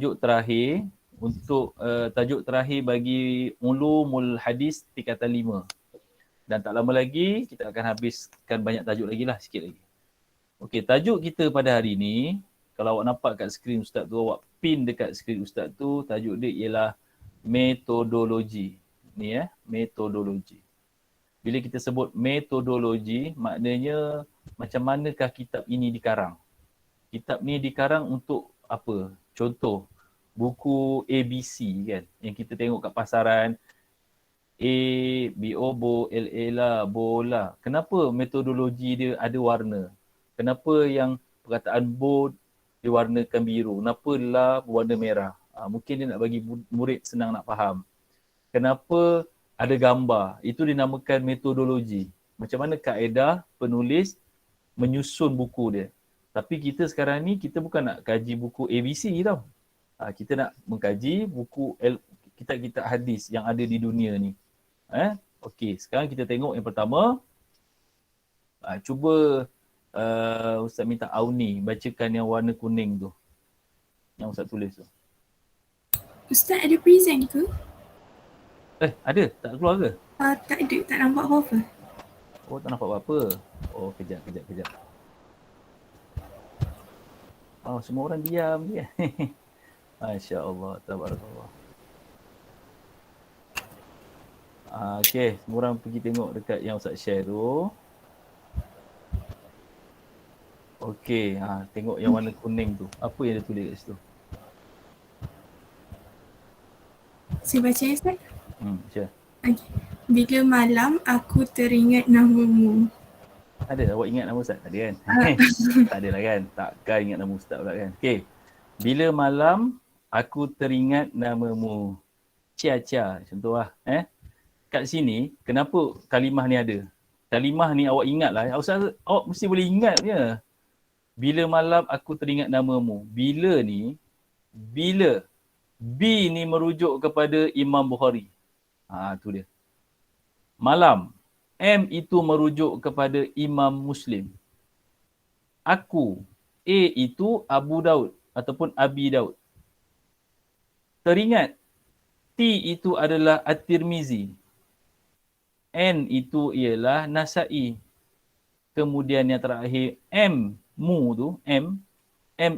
tajuk terakhir untuk tajuk terakhir bagi ulumul hadis tingkatan 5. Dan tak lama lagi kita akan habiskan banyak tajuk lagi lah, sikit lagi. Okey, tajuk kita pada hari ni, kalau awak nampak kat skrin ustaz tu, awak pin dekat skrin ustaz tu, tajuk dia ialah metodologi. Ni metodologi. Bila kita sebut metodologi, maknanya macam manakah kitab ini dikarang. Kitab ni dikarang untuk apa? Contoh, buku ABC kan, yang kita tengok kat pasaran, A, B, O, bo, L, A lah, bola. Kenapa metodologi dia ada warna? Kenapa yang perkataan bo diwarnakan biru? Kenapa la berwarna merah? Mungkin dia nak bagi murid senang nak faham. Kenapa ada gambar? Itu dinamakan metodologi. Macam mana kaedah penulis menyusun buku dia. Tapi kita sekarang ni, kita bukan nak kaji buku ABC tau. Kita nak mengkaji buku kitab-kitab hadis yang ada di dunia ni. Okey, sekarang kita tengok yang pertama. Cuba Ustaz minta Auni bacakan yang warna kuning tu. Yang Ustaz tulis tu. Ustaz ada present ke? Ada? Tak keluar ke? Tak ada, tak nampak apa-apa. Oh, tak nampak apa-apa. Oh, kejap. Oh, semua orang diam je. Masya Allah, tabarakallah. Okey, semua orang pergi tengok dekat yang Ustaz share tu. Okey, tengok yang warna kuning tu. Apa yang dia tulis kat situ? Saya baca ya, Ustaz? Sure. Okay. Bila malam aku teringat namamu. Ada awak ingat nama Ustaz? Tak ada kan? Tak adalah kan? Takkan ingat nama Ustaz pula kan? Okey. Bila malam aku teringat namamu. Cia-cia. Contoh lah. Kat sini, kenapa kalimah ni ada? Kalimah ni awak ingat lah. Awak mesti boleh ingat je. Bila malam aku teringat namamu. Bila ni, bila. B ni merujuk kepada Imam Bukhari. Tu dia. Malam. M itu merujuk kepada Imam Muslim. Aku. A itu Abu Daud ataupun Abi Daud. Teringat. T itu adalah At-Tirmizi. N itu ialah Nasa'i. Kemudian yang terakhir M, mu tu, M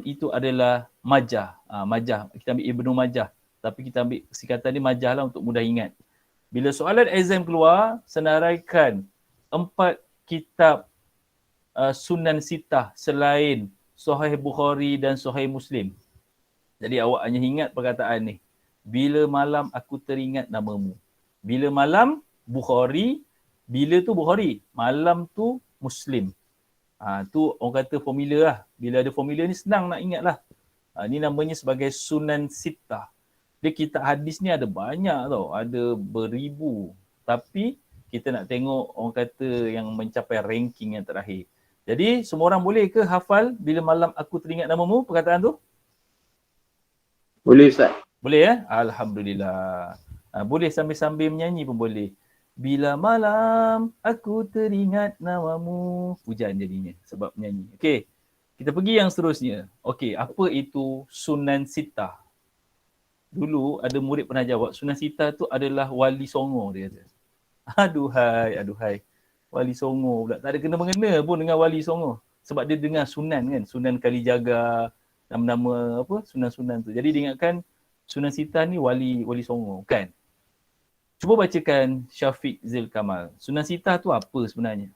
itu adalah Majah. Majah. Kita ambil Ibnu Majah. Tapi kita ambil sikatan ni Majah lah untuk mudah ingat. Bila soalan exam keluar, senaraikan 4 kitab Sunan Sittah selain Sahih Bukhari dan Sahih Muslim. Jadi awak hanya ingat perkataan ni. Bila malam aku teringat namamu. Bila malam Bukhari, bila tu Bukhari, malam tu Muslim. Tu orang kata formula lah. Bila ada formula ni senang nak ingat lah. Ni namanya sebagai Sunan Sittah. Dia kitab hadis ni ada banyak tau. Ada beribu. Tapi kita nak tengok orang kata yang mencapai ranking yang terakhir. Jadi semua orang boleh ke hafal bila malam aku teringat namamu perkataan tu? Boleh Ustaz. Boleh ya? Alhamdulillah. Boleh sambil-sambil menyanyi pun boleh. Bila malam aku teringat namamu. Hujan jadinya sebab menyanyi. Okey. Kita pergi yang seterusnya. Okey, apa itu Sunan Sittah? Dulu ada murid pernah jawab, Sunan Sittah tu adalah Wali Songo dia kata. Aduhai. Wali Songo pula. Tak ada kena-mengena pun dengan Wali Songo. Sebab dia dengar Sunan kan. Sunan Kalijaga, nama-nama apa Sunan-Sunan tu. Jadi dia ingatkan Sunan Sittah ni Wali Songo. Kan? Cuba bacakan Syafiq Zil Kamal. Sunan Sittah tu apa sebenarnya?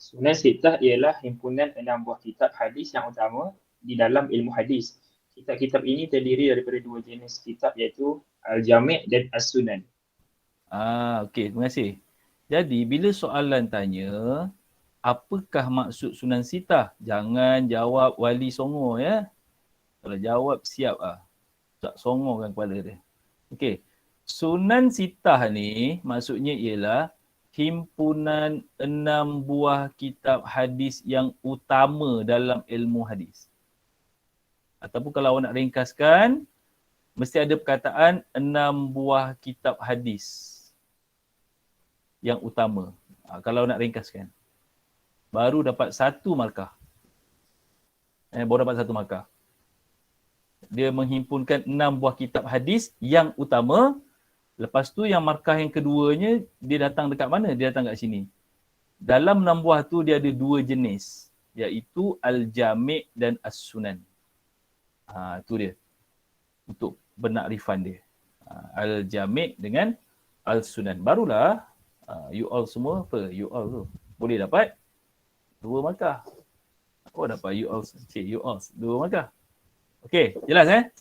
Sunan Sittah ialah himpunan 6 buah kitab hadis yang utama di dalam ilmu hadis. Kitab-kitab ini terdiri daripada 2 jenis kitab iaitu Al-Jami' dan As-Sunan. Okey, terima kasih. Jadi bila soalan tanya, apakah maksud Sunan Sittah? Jangan jawab Wali Songo ya. Kalau jawab siap tak songongkan kepala dia. Okey. Sunan Sittah ni maksudnya ialah himpunan 6 buah kitab hadis yang utama dalam ilmu hadis. Ataupun kalau awak nak ringkaskan, mesti ada perkataan 6 buah kitab hadis yang utama. Kalau nak ringkaskan. Baru dapat 1 markah. baru dapat 1 markah. Dia menghimpunkan 6 buah kitab hadis yang utama. Lepas tu yang markah yang keduanya, dia datang dekat mana? Dia datang kat sini. Dalam 6 buah tu dia ada 2 jenis, iaitu Al-Jami' dan As-Sunan. Itu dia. Untuk penakrifan dia. Al-Jami' dengan Al-Sunan. Barulah you all semua you all tu boleh dapat 2 markah. Dapat you all 2 markah. Okey, jelas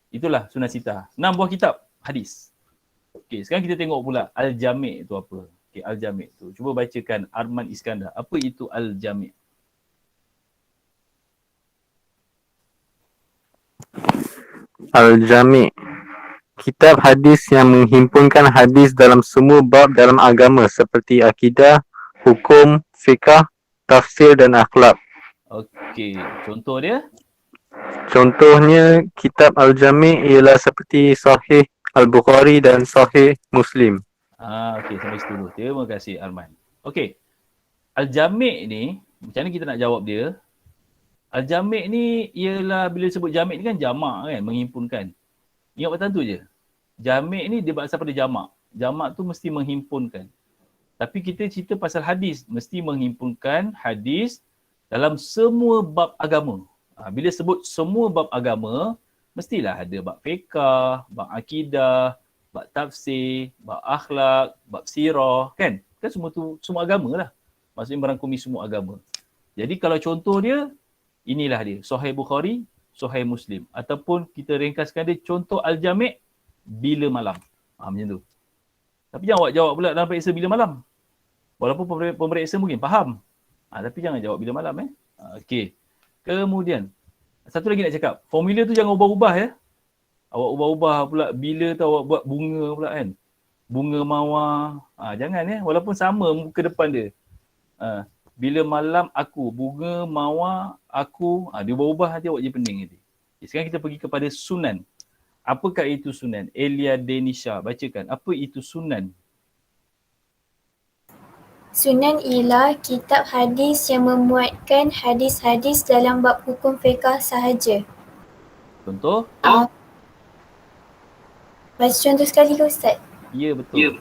Itulah Sunan Sittah. 6 buah kitab hadis. Okey, sekarang kita tengok pula Al-Jami' itu apa. Okey, Al-Jami' tu. Cuba bacakan Arman Iskandar. Apa itu Al-Jami'? Al-Jami', kitab hadis yang menghimpunkan hadis dalam semua bab dalam agama seperti akidah, hukum, fiqh, tafsir dan akhlak. Okey, contoh dia? Contohnya kitab Al-Jami' ialah seperti Sahih Al-Bukhari dan Sahih Muslim. Okey, sampai situ dulu. Terima kasih Arman. Okey. Al-Jami' ni, macam mana kita nak jawab dia? Al-Jami' ni ialah bila sebut Jami' ni kan jamak kan, menghimpunkan. Ingat betul tu je. Jami' ni dia berasal pada jamak. Jamak tu mesti menghimpunkan. Tapi kita cerita pasal hadis, mesti menghimpunkan hadis dalam semua bab agama. Bila sebut semua bab agama, mestilah ada bab fiqh, bab akidah, bab tafsir, bab akhlak, bab sirah, kan? Kan semua tu semua agama lah. Maksudnya merangkumi semua agama. Jadi kalau contoh dia, inilah dia. Sahih Bukhari, Sahih Muslim. Ataupun kita ringkaskan dia contoh Al-Jami' bila malam. Macam tu. Tapi jangan awak jawab pula dalam periksa bila malam. Walaupun pemeriksa mungkin faham. Tapi jangan jawab bila malam Okey. Kemudian, satu lagi nak cakap. Formula tu jangan ubah-ubah Awak ubah-ubah pula bila tu awak buat bunga pula kan. Bunga mawar. Jangan Walaupun sama muka depan dia. Bila malam aku, bunga mawar aku. Dia ubah-ubah nanti awak je pening nanti. Sekarang kita pergi kepada sunan. Apakah itu sunan? Elia Denisha, bacakan. Apa itu sunan? Sunan ialah kitab hadis yang memuatkan hadis-hadis dalam bab hukum fiqh sahaja. Contoh? Baca contoh sekali ke Ustaz? Ya, betul.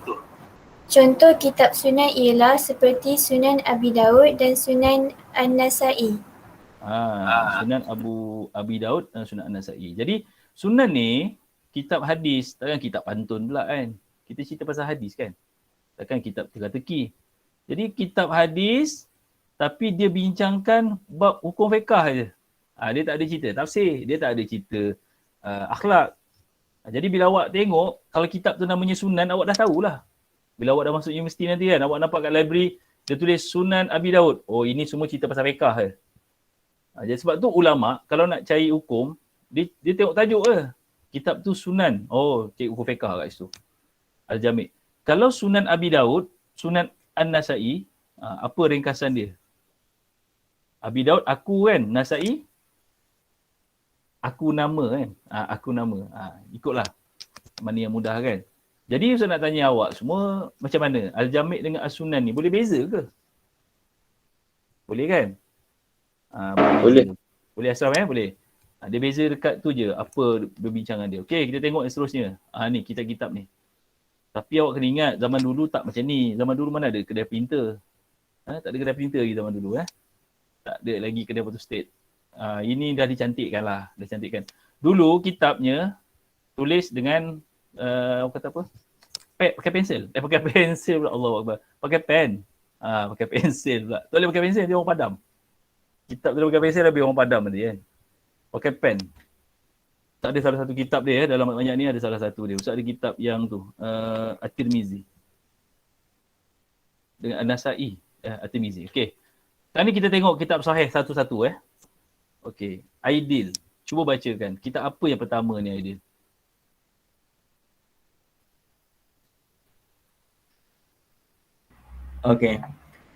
Contoh kitab sunan ialah seperti Sunan Abi Daud dan Sunan An-Nasa'i. Sunan Abi Daud dan Sunan An-Nasa'i. Jadi sunan ni kitab hadis, takkan kitab pantun pula kan. Kita cerita pasal hadis kan. Takkan kitab teka-teki. Jadi kitab hadis tapi dia bincangkan bab hukum fiqh saja. Dia tak ada cerita tafsir, dia tak ada cerita akhlak. Jadi bila awak tengok, kalau kitab tu namanya Sunan, awak dah tahulah. Bila awak dah masuk universiti nanti kan, awak nampak kat library, dia tulis Sunan Abi Daud. Oh, ini semua cerita pasal fiqh jadi sebab tu ulama, kalau nak cari hukum, dia tengok tajuk Kitab tu Sunan. Oh, cari hukum fiqh kat situ. Al-Jami'. Kalau Sunan Abi Daud, Sunan An-Nasa'i, apa ringkasan dia? Abi Daud, aku kan. Nasa'i, aku nama kan. Aku nama. Ikutlah. Mana yang mudah kan. Jadi saya nak tanya awak semua, macam mana? Al-Jami' dengan As-Sunan ni boleh beza ke? Boleh kan? Boleh. Boleh Asram boleh. Dia beza dekat tu je, apa berbincangan dia. Okey, kita tengok yang seterusnya. Ni kitab-kitab ni. Tapi awak kena ingat, zaman dulu tak macam ni. Zaman dulu mana ada kedai printer? Tak ada kedai printer lagi zaman dulu. Tak ada lagi kedai photostat. Ini dah dicantikkan lah. Dah cantikkan. Dulu kitabnya tulis dengan, kata apa? Pakai pensel. Pakai pensel pula. Allahuakbar. Pakai pen. Pakai pensel pula. Tak boleh pakai pensel, dia orang padam. Kitab tu pakai pensel, habis orang padam nanti kan. Pakai pen. Tak ada salah satu kitab dia dalam banyak ni ada salah satu dia. Ustaz ada kitab yang tu At-Tirmizi dengan An-Nasa'i At-Tirmizi. Okey. Sekarang ni kita tengok kitab sahih satu-satu Okey. Aidil. Cuba bacakan. Kitab apa yang pertama ni Aidil? Okey.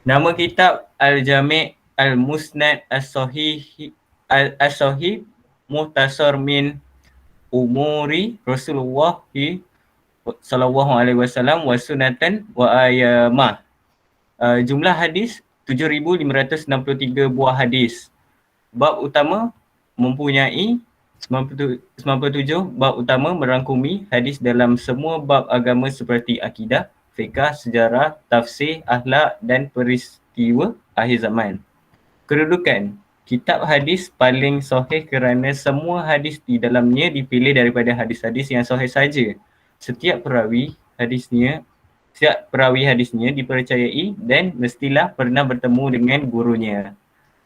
Nama kitab Al-Jami' Al-Musnad As-Sahih Muhtasar min Umuri Rasulullah sallallahu alaihi wasallam wa sunatan wa ayamah. Jumlah hadis 7,563 buah hadis. bab utama mempunyai 97 bab utama merangkumi hadis dalam semua bab agama seperti akidah, fiqh, sejarah, tafsir, akhlak dan peristiwa akhir zaman. Kedudukan kitab hadis paling sahih kerana semua hadis di dalamnya dipilih daripada hadis-hadis yang sahih saja. Setiap perawi hadisnya dipercayai dan mestilah pernah bertemu dengan gurunya.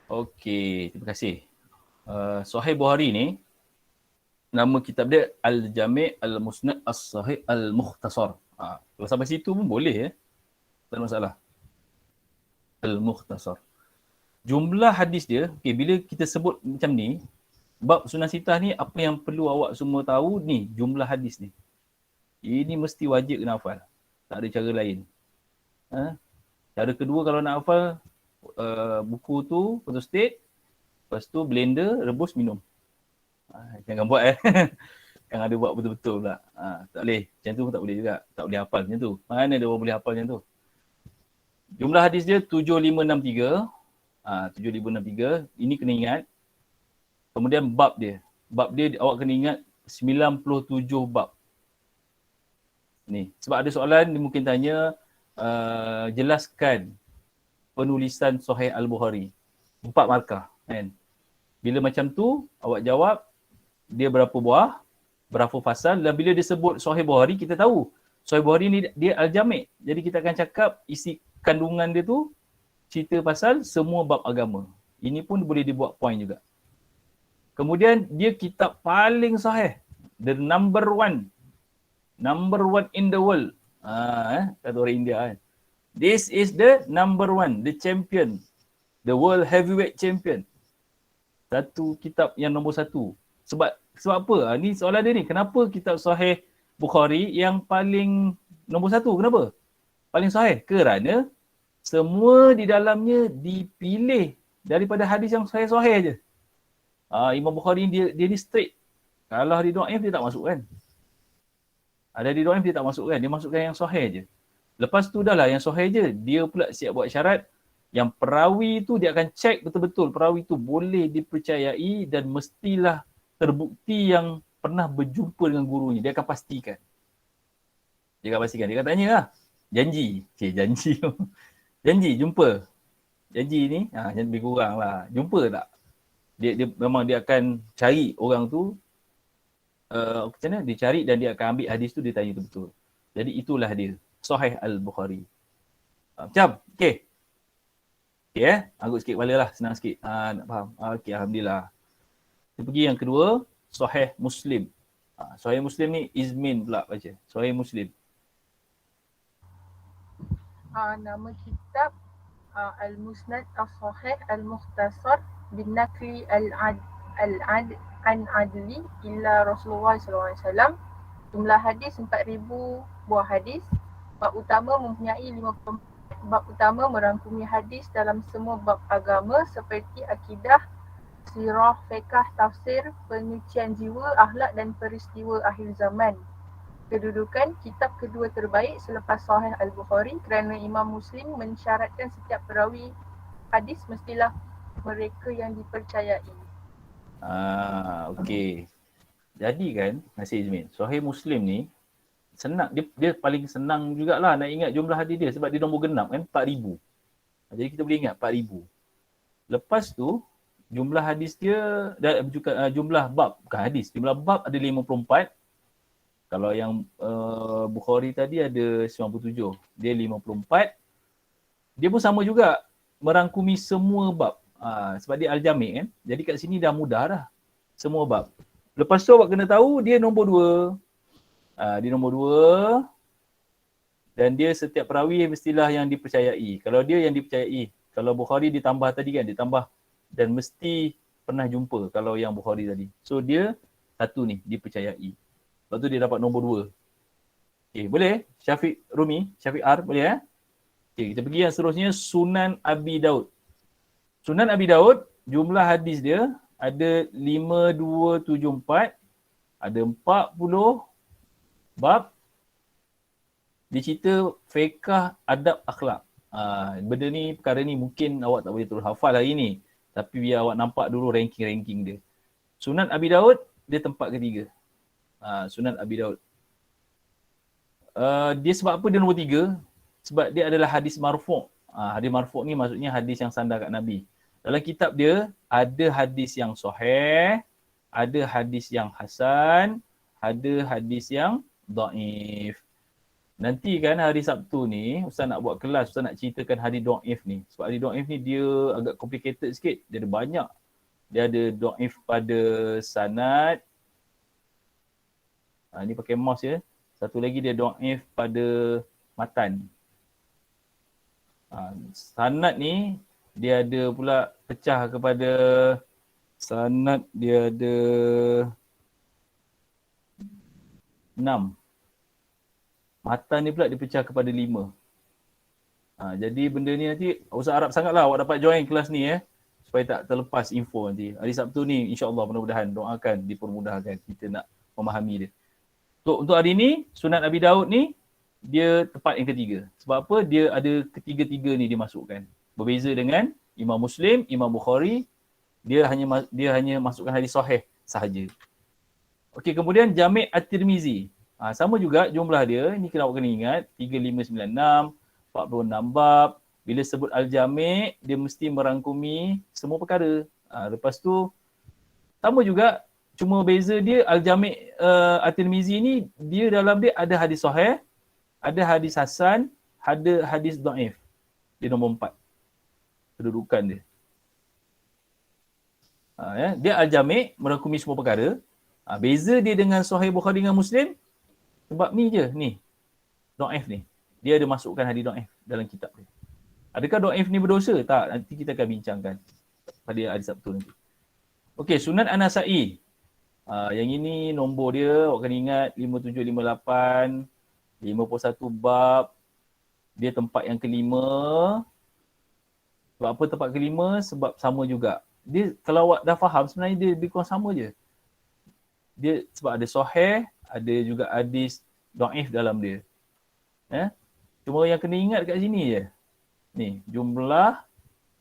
Okey, terima kasih. Sahih Bukhari ni, nama kitab dia Al-Jami' Al-Musnad As-Sahih Al-Mukhtasar. Kalau sampai situ pun boleh ya. Tak ada masalah. Al-Mukhtasar. Jumlah hadis dia, bila kita sebut macam ni, bab Sunan Sittah ni, apa yang perlu awak semua tahu ni, jumlah hadis ni. Ini mesti wajib kena hafal. Tak ada cara lain. Cara kedua kalau nak hafal, buku tu, photostat, lepas tu blender, rebus, minum. Jangan buat Yang ada buat betul-betul pula. Tak boleh. Macam tu pun tak boleh juga. Tak boleh hafal macam tu. Mana ada orang boleh hafal macam tu. Jumlah hadis dia 7563. 7563. Ini kena ingat. Kemudian bab dia. Bab dia awak kena ingat 97 bab. Ni. Sebab ada soalan dia mungkin tanya, jelaskan penulisan Sahih Al-Bukhari. 4 markah. Kan? Bila macam tu, awak jawab dia berapa buah, berapa fasal, dan bila dia sebut Sahih Bukhari, kita tahu Sahih Bukhari ni dia Al-Jami'. Jadi kita akan cakap isi kandungan dia tu, cerita pasal semua bab agama. Ini pun boleh dibuat point juga. Kemudian dia kitab paling sahih. The number one in the world. Kata orang India kan. This is the number one, the champion. The world heavyweight champion. Satu kitab yang nombor satu. Sebab apa? Ni soalan dia ni. Kenapa kitab Sahih Bukhari yang paling nombor satu? Kenapa? Paling sahih? Kerana semua di dalamnya dipilih daripada hadis yang sahih-sahih je. Imam Bukhari dia ni straight. Kalau hadis dhaif dia tak masuk kan. Ada hadis dhaif dia tak masuk kan. Dia masukkan yang sahih je. Lepas tu dah lah yang sahih je. Dia pula siap buat syarat yang perawi tu dia akan cek betul-betul perawi tu boleh dipercayai dan mestilah terbukti yang pernah berjumpa dengan gurunya. Dia akan pastikan. Dia akan tanya lah. Janji. Janji. Janji jumpa. Janji ni, lebih kurang lah. Jumpa tak? Dia memang dia akan cari orang tu. Macam mana? Dia cari dan dia akan ambil hadis tu, dia tanya betul-betul. Jadi itulah dia. Sahih Al-Bukhari. Macam? Okey. Okey anggut sikit kepala lah. Senang sikit. Nak faham. Okey, Alhamdulillah. Kita pergi yang kedua. Sahih Muslim. Sahih Muslim ni Izmin pula baca. Sahih Muslim. Nama kitab Al-Musnad As-Sahih Al-Mukhtasar bin Nakli Al-Adli illa Rasulullah SAW. Jumlah hadis 4,000 buah hadis. Bab utama mempunyai 54 bab utama merangkumi hadis dalam semua bab agama seperti akidah, sirah, fiqh, tafsir, penyucian jiwa, akhlak dan peristiwa akhir zaman. Kedudukan kitab kedua terbaik selepas Sahih Al-Bukhari kerana Imam Muslim mensyaratkan setiap perawi hadis mestilah mereka yang dipercayai. Okey. Jadi kan, Nasir Izmin, Sahih Muslim ni senang, dia paling senang jugalah nak ingat jumlah hadis dia sebab dia nombor genap kan, 4,000. Jadi kita boleh ingat 4,000. Lepas tu, jumlah hadis dia, dan juga jumlah bab, bukan hadis, jumlah bab ada 54. Kalau yang Bukhari tadi ada 97, dia 54. Dia pun sama juga, merangkumi semua bab. Sebab dia Al-Jami' kan, jadi kat sini dah mudah dah, semua bab. Lepas tu awak kena tahu dia nombor 2. Dia nombor 2 dan dia setiap perawi mestilah yang dipercayai. Kalau dia yang dipercayai, kalau Bukhari ditambah tadi kan, ditambah dan mesti pernah jumpa kalau yang Bukhari tadi. So dia satu ni, dipercayai. Lepas tu dia dapat nombor 2. Okay, boleh? Syafiq Rumi, Syafiq R, boleh Okay, kita pergi yang seterusnya, Sunan Abi Daud. Sunan Abi Daud, jumlah hadis dia ada 5274, ada 40 bab. Dia cerita fiqh, adab, akhlak. Benda ni, perkara ni mungkin awak tak boleh terus hafal hari ni. Tapi biar awak nampak dulu ranking-ranking dia. Sunan Abi Daud, dia tempat ketiga. Sunan Abi Daud. Dia sebab apa dia nombor 3? Sebab dia adalah hadis marfu'. Hadis marfu' ni maksudnya hadis yang sandar kat Nabi. Dalam kitab dia, ada hadis yang sahih, ada hadis yang hasan, ada hadis yang dhaif. Nanti kan hari Sabtu ni, Ustaz nak buat kelas, Ustaz nak ceritakan hadis dhaif ni. Sebab hadis dhaif ni dia agak complicated sikit. Dia ada banyak. Dia ada dhaif pada sanad. Ni pakai mouse ya. Satu lagi dia dhaif pada matan. Sanad ni dia ada pula pecah kepada sanad, dia ada 6. Matan ni pula dipecah kepada 5. Jadi benda ni nanti Ustaz harap sangatlah awak dapat join kelas ni supaya tak terlepas info nanti. Hari Sabtu ni insya-Allah mudah-mudahan doakan dipermudahkan kita nak memahami dia. Untuk hari ni Sunan Abi Daud ni dia tempat yang ketiga. Sebab apa? Dia ada ketiga-tiga ni dimasukkan. Berbeza dengan Imam Muslim, Imam Bukhari, dia hanya masukkan hadis sahih sahaja. Okey, kemudian Jami' At-Tirmizi. Sama juga jumlah dia, ni awak kena ingat 3596, 46 bab. Bila sebut Al-Jami', dia mesti merangkumi semua perkara. Lepas tu sama juga, cuma beza dia Al-Jami' At-Tirmizi ni dia dalam dia ada hadis sahih, ada hadis hasan, ada hadis dhaif. Dia nombor 4 kedudukan dia. Dia Al-Jami' merangkumi semua perkara. Beza dia dengan Sahih Bukhari dengan Muslim sebab ni je ni. Dhaif ni. Dia ada masukkan hadis dhaif dalam kitab dia. Adakah dhaif ni berdosa? Tak, nanti kita akan bincangkan pada hari Sabtu nanti. Okey, Sunan An-Nasa'i. Yang ini nombor dia awak kena ingat 5758, 51 bab. Dia tempat yang kelima. Sebab apa tempat kelima? Sebab sama juga. Dia kalau awak dah faham sebenarnya dia lebih kurang sama je. Dia sebab ada sahih, ada juga hadis dhaif dalam dia. Cuma yang kena ingat kat sini je. Ni, jumlah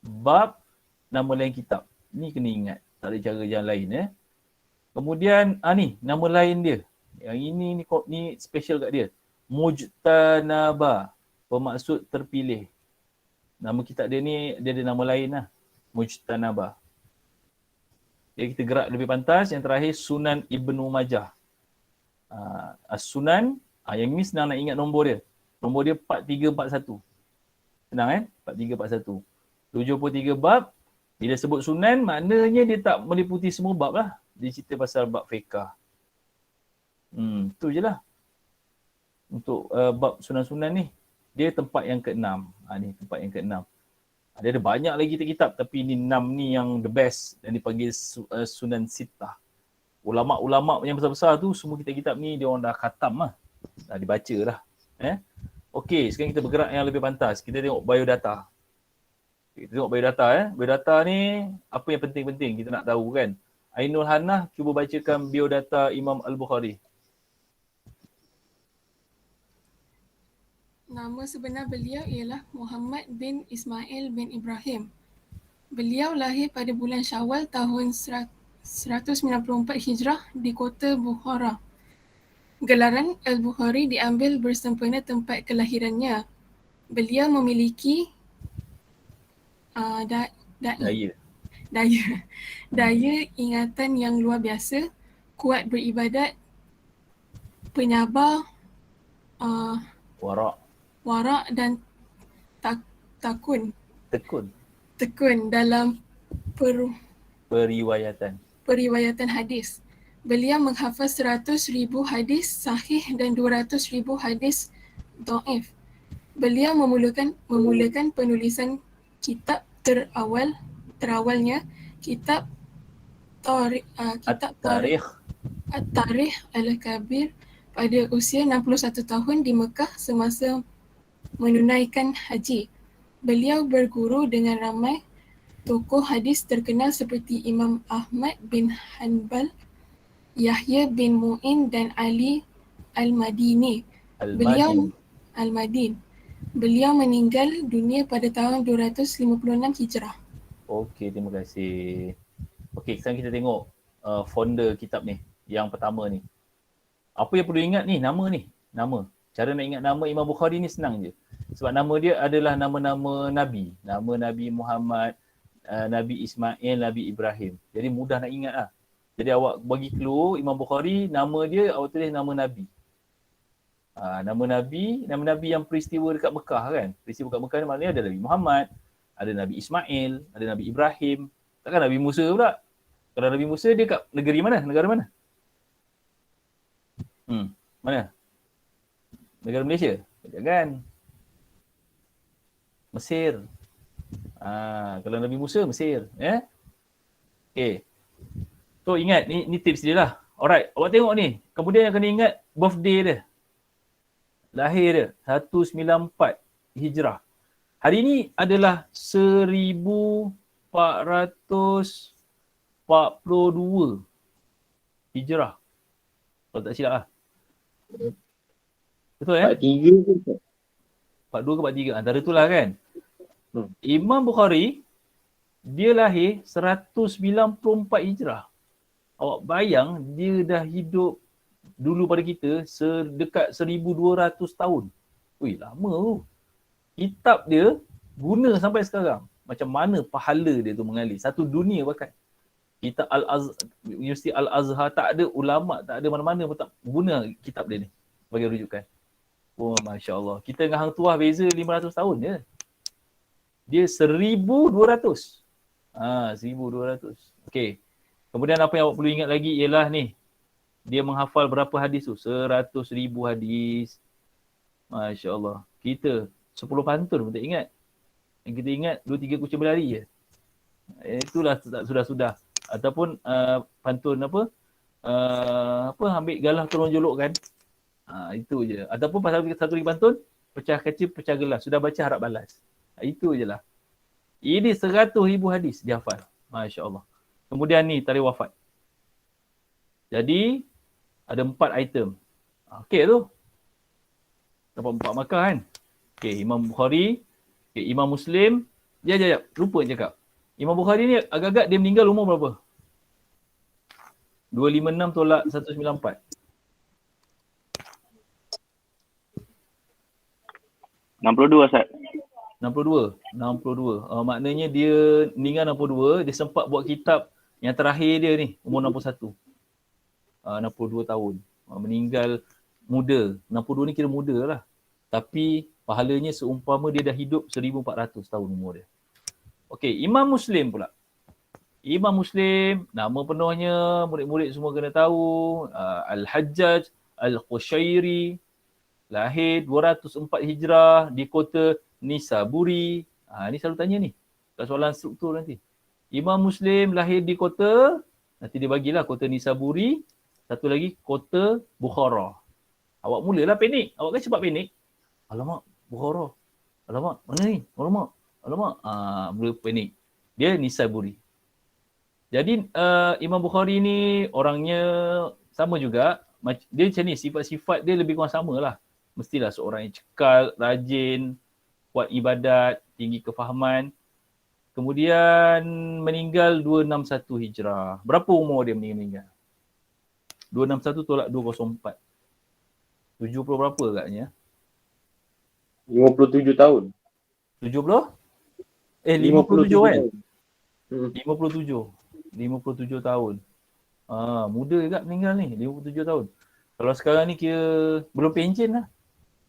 bab nama lain kitab. Ni kena ingat. Tak ada cara jalan lain Kemudian ni nama lain dia. Yang ini ni special kat dia. Mujtanaba. Bermaksud terpilih. Nama kitab dia ni dia ada nama lain lah. Mujtanaba. Jadi kita gerak lebih pantas. Yang terakhir Sunan Ibnu Majah. As-Sunan. Yang ni senang nak ingat nombor dia. Nombor dia 4341. Senang 4341. 73 bab. Bila sebut Sunan maknanya dia tak meliputi semua bab lah. Dia cerita pasal bab fiqah. Itu je lah. Untuk bab Sunan-Sunan ni. Dia tempat yang ke-6. Ni tempat yang ke-6. Dia ada banyak lagi kitab tapi ni 6 ni yang the best dan dipanggil Sunan Sittah. Ulama-ulama yang besar-besar tu semua kitab-kitab ni dia orang dah khatam lah. Dah dibaca dah. Okey, sekarang kita bergerak yang lebih pantas. Kita tengok biodata. Kita tengok biodata Biodata ni apa yang penting-penting kita nak tahu kan. Ainul Hannah cuba bacakan biodata Imam Al-Bukhari. Nama sebenar beliau ialah Muhammad bin Ismail bin Ibrahim. Beliau lahir pada bulan Syawal tahun 194 Hijrah di kota Bukhara. Gelaran Al-Bukhari diambil bersempena tempat kelahirannya. Beliau memiliki daya ingatan yang luar biasa, kuat beribadat, penyabar, warak dan tekun dalam periwayatan hadis. Beliau menghafaz 100,000 hadis sahih dan 200,000 hadis dhaif. Beliau memulakan penulisan kitab terawalnya kitab At-Tarikh Al-Kabir pada usia 61 tahun di Mekah semasa menunaikan haji. Beliau berguru dengan ramai tokoh hadis terkenal seperti Imam Ahmad bin Hanbal, Yahya bin Mu'in dan Ali Al-Madini. Beliau meninggal dunia pada tahun 256 Hijrah. Okey, terima kasih. Okey, sekarang kita tengok founder kitab ni. Yang pertama ni. Apa yang perlu ingat ni? Nama ni. Nama. Cara nak ingat nama Imam Bukhari ni senang je. Sebab nama dia adalah nama-nama Nabi. Nama Nabi Muhammad, Nabi Ismail, Nabi Ibrahim. Jadi mudah nak ingat lah. Jadi awak bagi clue Imam Bukhari, nama dia awak tulis nama Nabi. Nama Nabi yang peristiwa dekat Mekah kan. Peristiwa dekat Mekah ni maknanya ada Nabi Muhammad, ada Nabi Ismail, ada Nabi Ibrahim. Takkan Nabi Musa pula. Kalau Nabi Musa dia kat negeri mana? Negara mana? Mana? Negara Malaysia? Jangan. Mesir. Kalau Nabi Musa, Mesir. Okay. So ingat, ni tips dia lah. Alright, awak tengok ni. Kemudian yang kena ingat birthday dia. Lahir dia 194 Hijrah. Hari ni adalah 1442 Hijrah. Kalau tak silap lah. Betul 43 ke? 42 ke 43. Antara itulah kan. Imam Bukhari dia lahir 194 Hijrah. Awak bayang dia dah hidup dulu pada kita sedekat 1200 tahun. Wih, lama tu. Kitab dia guna sampai sekarang. Macam mana pahala dia tu mengalir. Satu dunia bahkan. Kitab Universiti Al-Azhar tak ada, ulama tak ada, mana-mana pun tak guna kitab dia ni bagi rujukan. Oh, Masya Allah. Kita dengan Hang Tuah beza 500 tahun je. Dia 1200. 1200. Okey. Kemudian apa yang awak perlu ingat lagi ialah ni. Dia menghafal berapa hadis tu? 100,000 hadis. Masya Allah. Kita 10 pantun pun tak ingat. Yang kita ingat 2-3 kucing berlari je. Itulah sudah-sudah. Ataupun pantun apa? Ambil galah tolong jolokkan. Itu je. Ataupun pasal satu lagi pantun, pecah kaca, pecah gelas. Sudah baca harap balas. Itu je lah. Ini 100,000 hadis dia hafal. Masya Allah. Kemudian ni tarikh wafat. Jadi ada 4 item. Okey tu. Dapat 4 markah kan. Okey, Imam Bukhari, Imam Muslim. Jap. Lupa cakap. Imam Bukhari ni agak-agak dia meninggal umur berapa? 256 tolak 194. 62 Ustaz. 62. Maknanya dia meninggal 62, dia sempat buat kitab yang terakhir dia ni, umur 61. 62 tahun. Meninggal muda. 62 ni kira muda lah. Tapi pahalanya seumpama dia dah hidup 1400 tahun umur dia. Okey, Imam Muslim pula. Imam Muslim, nama penuhnya murid-murid semua kena tahu. Al-Hajjaj Al-Qushairi. Lahir 204 Hijrah di kota Nisaburi. Ni selalu tanya ni. Soalan struktur nanti. Imam Muslim lahir di kota, nanti dia bagilah kota Nisaburi. Satu lagi kota Bukhara. Awak mulalah panik. Awak kan cepat panik. Alamak, Bukhara. Alamak, mana ni? Alamak. Mula panik. Dia Nisaburi. Jadi Imam Bukhari ni orangnya sama juga. Dia macam ni, sifat-sifat dia lebih kurang sama lah. Mestilah seorang yang cekal, rajin, kuat ibadat, tinggi kefahaman. Kemudian meninggal 261 Hijrah. Berapa umur dia meninggal? 261 tolak 204. 70 berapa agaknya? 57 tahun. 70? 57 kan? 57 tahun. Muda juga meninggal ni, 57 tahun. Kalau sekarang ni kira belum pencen lah.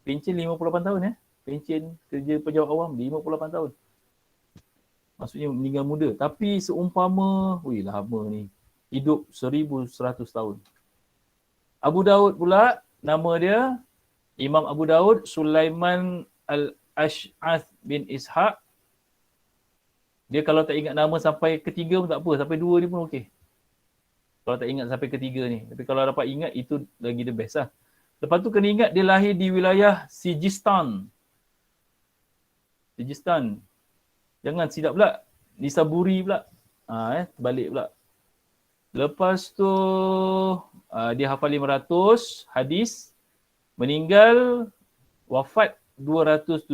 Pencen 58 tahun ya. Pencen kerja pejabat awam 58 tahun. Maksudnya meninggal muda. Tapi seumpama, lama ni. Hidup 1100 tahun. Abu Daud pula, nama dia Imam Abu Daud Sulaiman Al-Ash'ath bin Ishaq. Dia kalau tak ingat nama sampai ketiga pun tak apa. Sampai 2 ni pun okey. Kalau tak ingat sampai ketiga ni. Tapi kalau dapat ingat, itu lagi the best lah. Lepas tu kena ingat dia lahir di wilayah Sijistan. Jangan silap pula. Nisaburi pula. Terbalik pula. Lepas tu dia hafal 500 hadis. Meninggal, wafat 275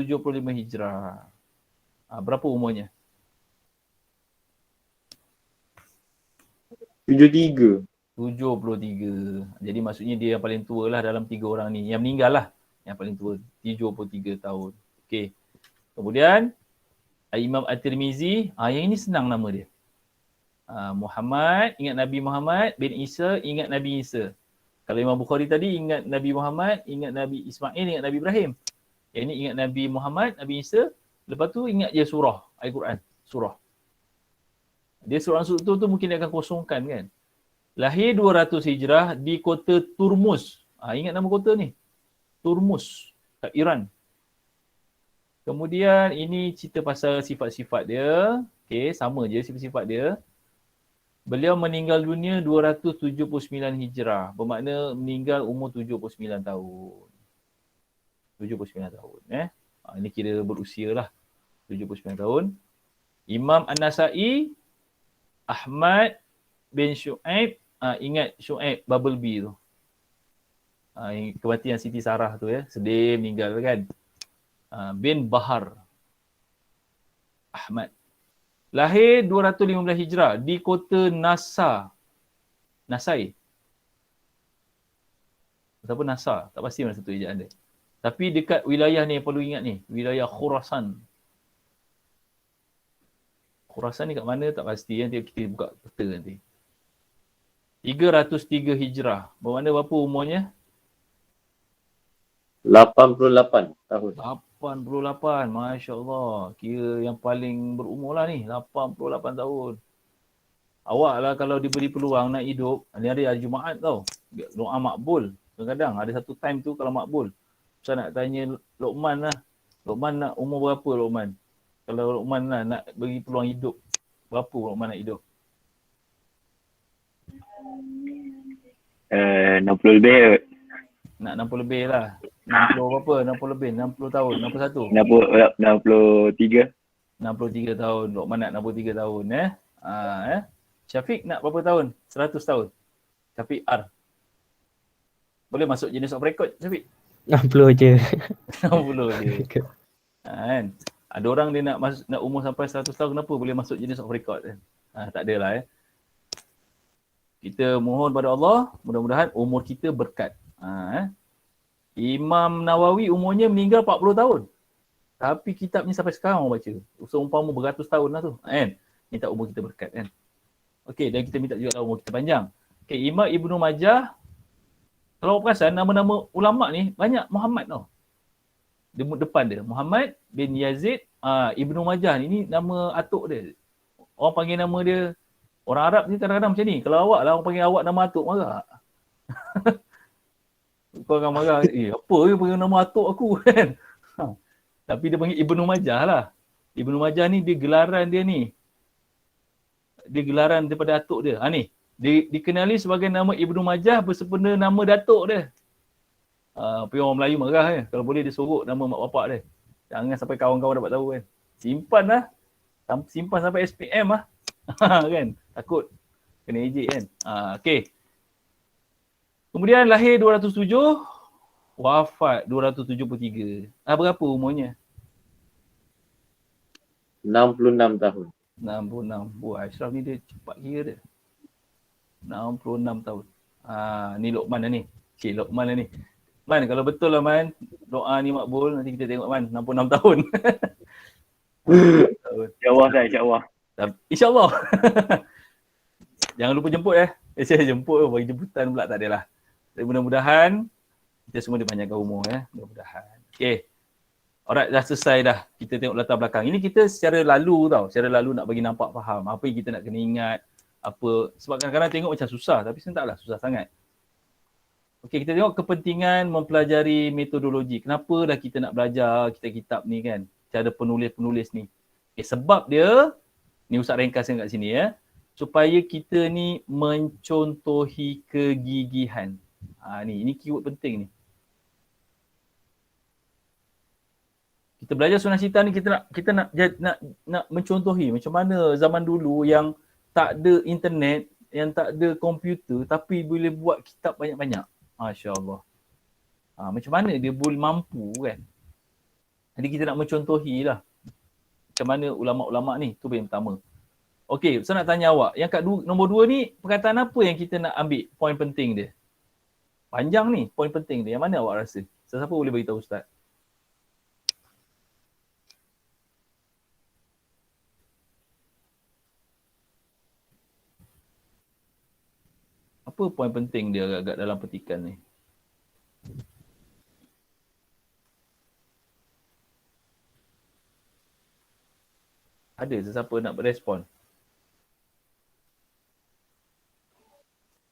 Hijrah. Berapa umurnya? 73. 73. Jadi maksudnya dia yang paling tua lah dalam 3 orang ni. Yang meninggal lah. Yang paling tua. 73 tahun. Okey. Kemudian Imam At-Tirmizi. Yang ini senang nama dia. Muhammad, ingat Nabi Muhammad. Bin Isa, ingat Nabi Isa. Kalau Imam Bukhari tadi ingat Nabi Muhammad, ingat Nabi Ismail, ingat Nabi Ibrahim. Yang ini ingat Nabi Muhammad, Nabi Isa. Lepas tu ingat je surah Al-Quran. Surah. Dia surah tu mungkin dia akan kosongkan kan. Lahir 200 Hijrah di kota Turmus. Ingat nama kota ni? Turmus kat Iran. Kemudian ini cerita pasal sifat-sifat dia. Okey, sama je sifat-sifat dia. Beliau meninggal dunia 279 Hijrah. Bermakna meninggal umur 79 tahun. 79 tahun. Ini kira berusia lah. 79 tahun. Imam An-Nasai, Ahmad bin Shu'aib. Ingat Shu'aib, Bumblebee tu. Kematian Siti Sarah tu ya. Sedih meninggal kan. Bin Bahar. Ahmad. Lahir 215 Hijrah di kota Nasai. Ataupun Nasa. Tak pasti mana satu ejaan dia. Tapi dekat wilayah ni yang perlu ingat ni. Wilayah Khurasan. Khurasan ni kat mana tak pasti. Nanti kita buka peta nanti. 303 Hijrah. Bermakna berapa umurnya? 88 tahun. 88, Masya Allah. Kira yang paling berumur lah ni, 88 tahun. Awak lah kalau diberi peluang nak hidup, ni hari Jumaat tau. Doa makbul. Kadang-kadang ada satu time tu kalau makbul. Saya nak tanya Luqman lah. Luqman nak umur berapa Luqman? Kalau Luqman lah nak beri peluang hidup, berapa Luqman nak hidup? 60 lebih. Nak 60 lebih lah. 60 berapa? 60 lebih? 60 tahun? 61? 63. 63 tahun. Luqman nak 63 tahun Syafiq nak berapa tahun? 100 tahun. Syafiq R. Boleh masuk jenis off record Syafiq? 60 je. 60 je. Kan? Ada orang dia nak umur sampai 100 tahun, kenapa boleh masuk jenis off record kan? Tak adalah Kita mohon pada Allah, mudah-mudahan umur kita berkat. Imam Nawawi umurnya meninggal 40 tahun. Tapi kitabnya sampai sekarang orang baca. Seumpama beratus tahun lah tu. Kan? Minta umur kita berkat kan. Okey, dan kita minta juga umur kita panjang. Okey, Imam Ibnu Majah. Kalau awak perasan nama-nama ulama ni banyak Muhammad tau. Depan dia. Muhammad bin Yazid Ibnu Majah ni, ni nama atuk dia. Orang panggil nama dia, orang Arab ni kadang-kadang macam ni. Kalau awak lah orang panggil awak nama atuk marah. Kau akan marah, apa dia panggil nama atuk aku kan. Tapi dia panggil Ibnu Majah lah. Ibnu Majah ni dia gelaran dia ni. Dia gelaran daripada atuk dia. Ni. Dikenali sebagai nama Ibnu Majah bersempena nama datuk dia. Tapi orang Melayu marah kan. Kalau boleh dia sorok nama mak bapak dia. Jangan sampai kawan-kawan dapat tahu kan. Simpan lah. Simpan sampai SPM lah. Kan. Takut kena ejek kan. Okey. Kemudian lahir 207, wafat 273. Berapa umurnya? 66 tahun. 66. Wah, Ashraf ni dia cepat kira dia. 66 tahun. Ni Luqman lah ni. Cik Luqman lah ni. Man, kalau betul lah Man, doa ni makbul, nanti kita tengok Man, 66 tahun. InsyaAllah saya, insyaAllah. InsyaAllah. Jangan lupa jemput saya jemput bagi jemputan pula tak adalah. Tapi mudah-mudahan kita semua dipanjangkan umur mudah-mudahan. Okey. Alright, dah selesai dah. Kita tengok latar belakang. Ini kita secara lalu tau. Secara lalu nak bagi nampak faham. Apa yang kita nak kena ingat. Apa. Sebab kadang-kadang tengok macam susah. Tapi sebenarnya taklah susah sangat. Okey, kita tengok kepentingan mempelajari metodologi. Kenapa dah kita nak belajar kitab-kitab ni kan. Cara penulis-penulis ni. Okay, sebab dia, ni Ustaz ringkaskan kat sini supaya kita ni mencontohi kegigihan. Ini keyword penting ni. Kita belajar sunnah cita ni kita nak mencontohi macam mana zaman dulu yang tak ada internet, yang tak ada komputer tapi boleh buat kitab banyak-banyak. Masya-Allah. Macam mana dia boleh mampu kan? Jadi kita nak mencontohi lah macam mana ulama-ulama ni, tu yang pertama. Okey, saya nak tanya awak. Yang kat nombor 2 ni, perkataan apa yang kita nak ambil poin penting dia? Panjang ni, poin penting dia. Yang mana awak rasa? Sesiapa boleh beritahu Ustaz? Apa poin penting dia agak-agak dalam petikan ni? Ada sesiapa nak berespon?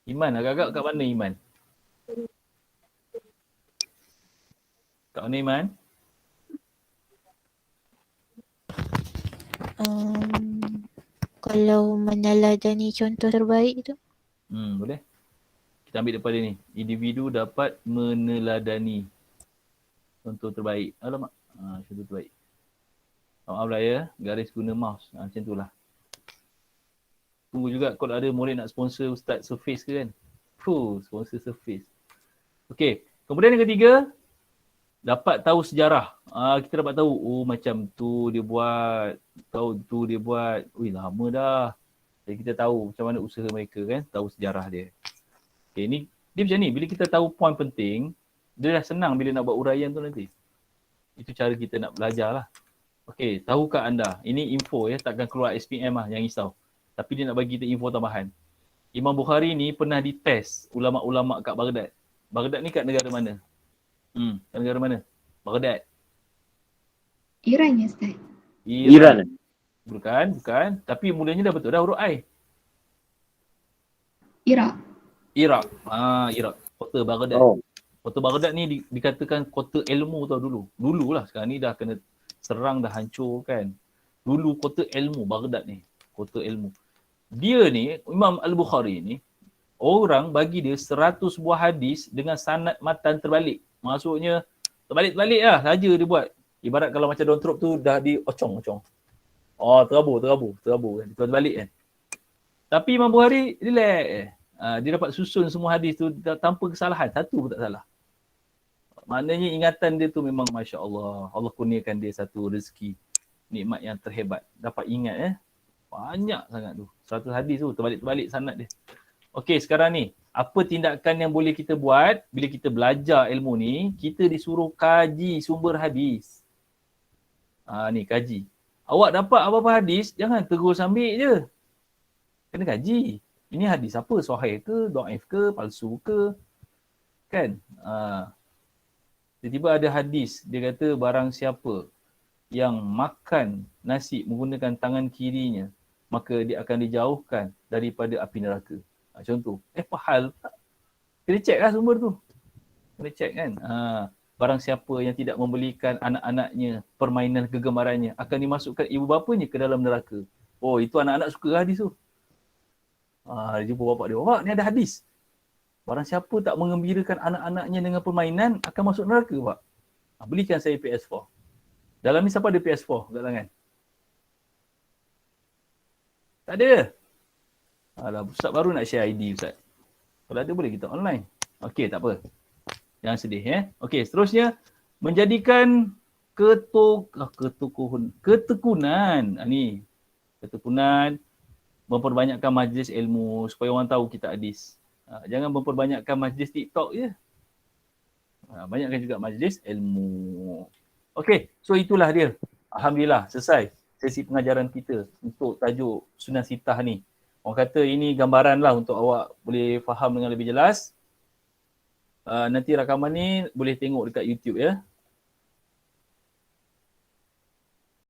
Iman, agak-agak kat mana Iman? Kat mana Iman? Kalau meneladani contoh terbaik tu. Boleh. Kita ambil daripada ni. Individu dapat meneladani contoh terbaik. Alamak. Contoh terbaik. Maaf lah ya. Garis guna mouse. Macam tu lah. Tunggu juga kalau ada murid nak sponsor Ustaz Surface ke kan. Sponsor Surface. Okey. Kemudian yang ketiga. Dapat tahu sejarah. Kita dapat tahu. Oh macam tu dia buat. Tahu tu dia buat. Ui lama dah. Jadi kita tahu macam mana usaha mereka kan. Tahu sejarah dia. Okay, ni dia macam ni. Bila kita tahu poin penting, dia dah senang bila nak buat uraian tu nanti. Itu cara kita nak belajar lah. Okay, tahukah anda? Ini info ya. Takkan keluar SPM lah yang risau. Tapi dia nak bagi kita info tambahan. Imam Bukhari ni pernah dites ulama-ulama kat Baghdad. Baghdad ni kat negara mana? Kat negara mana? Baghdad. Iran ya Ustaz? Iran. Bukan. Tapi mulanya dah betul dah huruf I. Iraq. Iraq. Kota Baghdad. Kota Baghdad ni dikatakan kota ilmu tau dulu. Dululah, sekarang ni dah kena serang, dah hancur kan. Dulu kota ilmu Baghdad ni. Kota ilmu. Dia ni, Imam Al-Bukhari ni, orang bagi dia 100 buah hadis dengan sanad matan terbalik. Maksudnya, terbalik-terbalik lah saja dia buat. Ibarat kalau macam Dontrop tu dah diocong-ocong. Terabur kan. Terbalik kan. Tapi Imam Bukhari, relax. Dia dapat susun semua hadis tu tanpa kesalahan. Satu pun tak salah. Maknanya ingatan dia tu memang Masya Allah. Allah kurniakan dia satu rezeki. Nikmat yang terhebat. Dapat ingat banyak sangat tu. 100 hadis tu terbalik-terbalik sanad dia. Okey, sekarang ni. Apa tindakan yang boleh kita buat bila kita belajar ilmu ni? Kita disuruh kaji sumber hadis. Ni kaji. Awak dapat apa-apa hadis, jangan terus ambil je. Kena kaji. Ini hadis apa? Sahih ke? Dhaif ke? Palsu ke? Kan? Tiba-tiba ada hadis. Dia kata barang siapa yang makan nasi menggunakan tangan kirinya, maka dia akan dijauhkan daripada api neraka. Contoh. Pahal tak? Kena cek lah sumber tu. Kena cek kan? Barang siapa yang tidak membelikan anak-anaknya permainan kegemarannya, akan dimasukkan ibu bapanya ke dalam neraka. Itu anak-anak suka hadis tu. Dia jumpa bapak dia. Bapak, ni ada hadis. Barang siapa tak mengembirakan anak-anaknya dengan permainan, akan masuk neraka, Pak. Belikan saya PS4. Dalam ni siapa ada PS4 kat tangan? Tak ada. Alah, Ustaz baru nak share ID Ustaz. Kalau ada boleh kita online. Okey, tak apa. Jangan sedih Okey, seterusnya menjadikan ketekunan. Ni ketekunan, memperbanyakkan majlis ilmu supaya orang tahu kita hadis. Jangan memperbanyakkan majlis TikTok je. Banyakkan juga majlis ilmu. Okey, so itulah dia. Alhamdulillah, selesai sesi pengajaran kita untuk tajuk Sunan Sittah ni. Orang kata ini gambaran lah untuk awak boleh faham dengan lebih jelas. Nanti rakaman ni boleh tengok dekat YouTube ya.